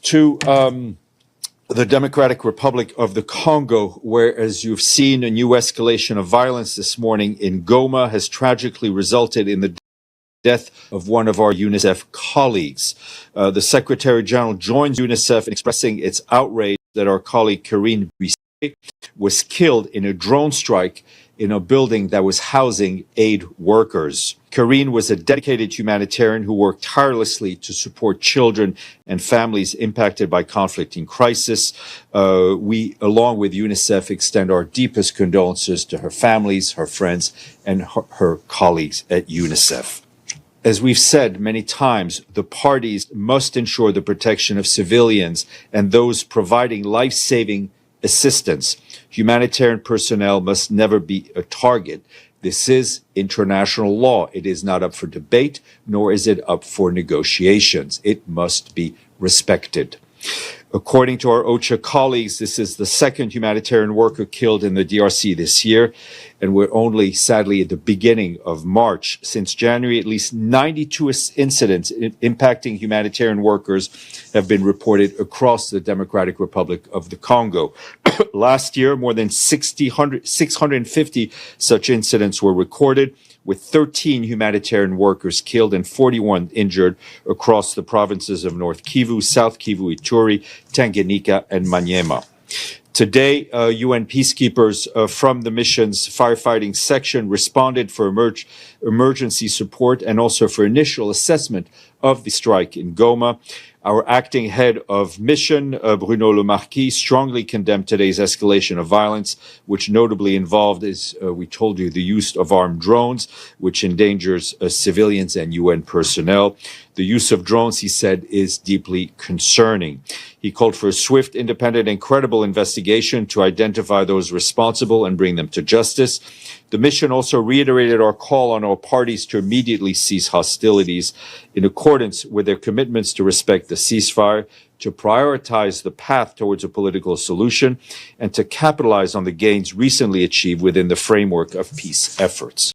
to the Democratic Republic of the Congo, where, as you've seen, a new escalation of violence this morning in Goma has tragically resulted in the death of one of our UNICEF colleagues. The Secretary General joins UNICEF in expressing its outrage that our colleague Karine was killed in a drone strike in a building that was housing aid workers. Karine was a dedicated humanitarian who worked tirelessly to support children and families impacted by conflict and crisis. We, along with UNICEF, extend our deepest condolences to her families, her friends, and her colleagues at UNICEF. As we've said many times, the parties must ensure the protection of civilians and those providing life-saving assistance. Humanitarian personnel must never be a target. This is international law. It is not up for debate, nor is it up for negotiations. It must be respected. According to our OCHA colleagues, this is the second humanitarian worker killed in the DRC this year, and we're only, sadly, at the beginning of March. Since January, at least 92 incidents impacting humanitarian workers have been reported across the Democratic Republic of the Congo. Last year, more than 650 such incidents were recorded, with 13 humanitarian workers killed and 41 injured across the provinces of North Kivu, South Kivu, Ituri, Tanganyika, and Maniema. Today, UN peacekeepers from the mission's firefighting section responded for emergency support and also for initial assessment of the strike in Goma. Our acting head of mission, Bruno Le Marquis, strongly condemned today's escalation of violence, which notably involved, as we told you, the use of armed drones, which endangers civilians and UN personnel. The use of drones, he said, is deeply concerning. He called for a swift, independent, and credible investigation to identify those responsible and bring them to justice. The mission also reiterated our call on all parties to immediately cease hostilities in accordance with their commitments to respect the ceasefire, to prioritize the path towards a political solution, and to capitalize on the gains recently achieved within the framework of peace efforts.